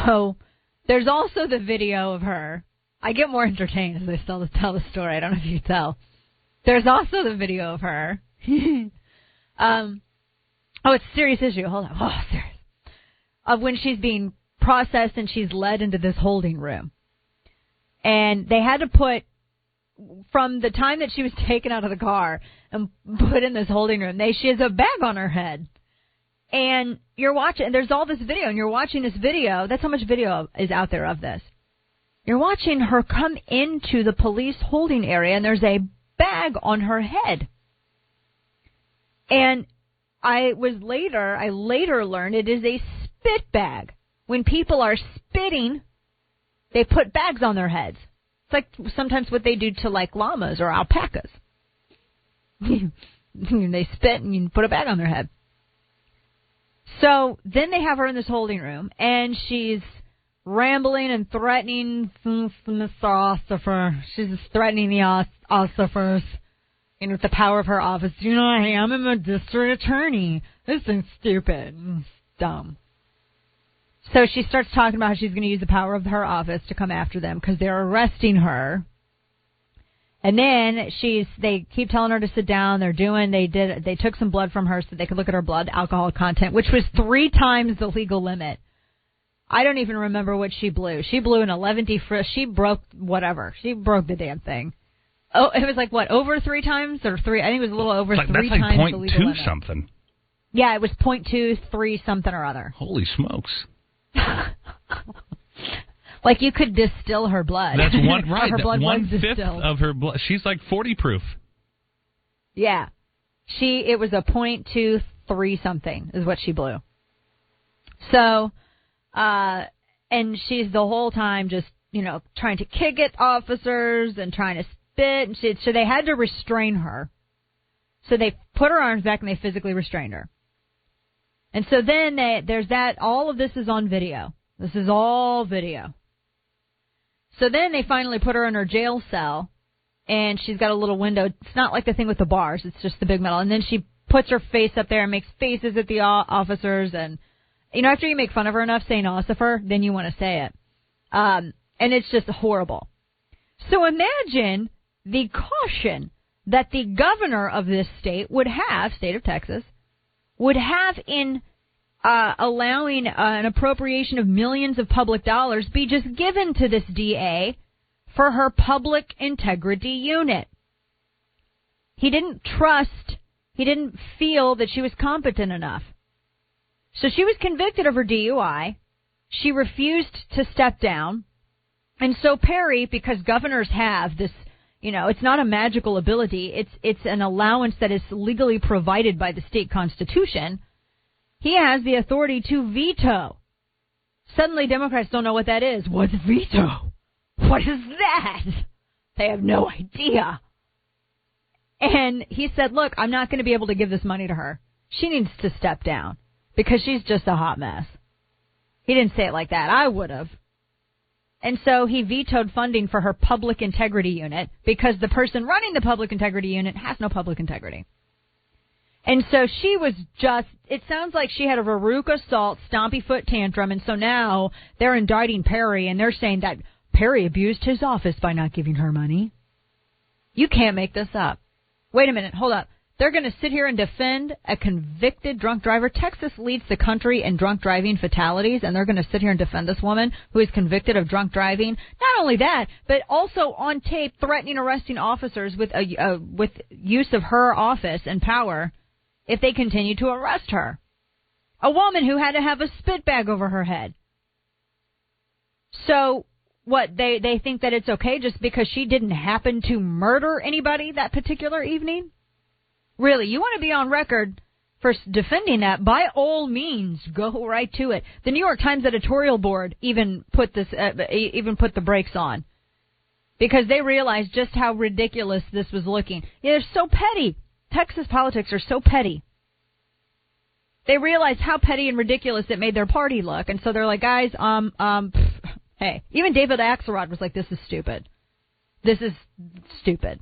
So there's also the video of her. I get more entertained as I still tell the story. I don't know if you can tell. There's also the video of her. It's a serious issue. Hold on. Oh, serious. Of when she's being processed and she's led into this holding room. And they had to put, from the time that she was taken out of the car and put in this holding room, she has a bag on her head. And you're watching, there's all this video, and you're watching this video. That's how much video is out there of this. You're watching her come into the police holding area, and there's a bag on her head. And I later learned it is a spit bag. When people are spitting, they put bags on their heads. It's like sometimes what they do to like llamas or alpacas. They spit and you put a bag on their head. So then they have her in this holding room, and she's rambling and threatening the officer. She's threatening the officers, and with the power of her office. You know, hey, I'm a district attorney. This is stupid. It's dumb. So she starts talking about how she's going to use the power of her office to come after them because they're arresting her. And then they keep telling her to sit down. They took some blood from her so they could look at her blood alcohol content, which was 3 times the legal limit. I don't even remember what she blew. She blew an 11 She broke whatever. She broke the damn thing. Oh, it was like what, over 3 times or 3? I think it was a little over 3 times the legal limit. That's like 0.2 something. Yeah, it was 0.23 something or other. Holy smokes. Like you could distill her blood. That's one, right. Her blood was 1/5 distilled. of her blood. She's like 40 proof. Yeah. It was a 0.23 something is what she blew. So, and she's the whole time just, trying to kick at officers and trying to spit. And so they had to restrain her. So they put her arms back and they physically restrained her. And so then there's that. All of this is on video. This is all video. So then they finally put her in her jail cell, and she's got a little window. It's not like the thing with the bars. It's just the big metal. And then she puts her face up there and makes faces at the officers. And, after you make fun of her enough saying officer, then you want to say it. And it's just horrible. So imagine the caution that the governor of this state would have, state of Texas, would have in allowing an appropriation of millions of public dollars be just given to this DA for her public integrity unit. He didn't feel that she was competent enough. So she was convicted of her DUI. She refused to step down. And so Perry, because governors have this, it's not a magical ability. It's an allowance that is legally provided by the state constitution. He has the authority to veto. Suddenly Democrats don't know what that is. What's veto? What is that? They have no idea. And he said, look, I'm not going to be able to give this money to her. She needs to step down because she's just a hot mess. He didn't say it like that. I would have. And so he vetoed funding for her public integrity unit because the person running the public integrity unit has no public integrity. And so she was it sounds like she had a Veruca Salt stompy foot tantrum, and so now they're indicting Perry, and they're saying that Perry abused his office by not giving her money. You can't make this up. Wait a minute, hold up. They're going to sit here and defend a convicted drunk driver. Texas leads the country in drunk driving fatalities, and they're going to sit here and defend this woman who is convicted of drunk driving. Not only that, but also on tape threatening arresting officers with use of her office and power if they continue to arrest her. A woman who had to have a spit bag over her head. So what, they think that it's okay just because she didn't happen to murder anybody that particular evening? Really, you want to be on record for defending that, by all means, go right to it. The New York Times editorial board even put the brakes on because they realized just how ridiculous this was looking. Yeah, they're so petty. Texas politics are so petty. They realized how petty and ridiculous it made their party look, and so they're like, guys, hey. Even David Axelrod was like, this is stupid. This is stupid.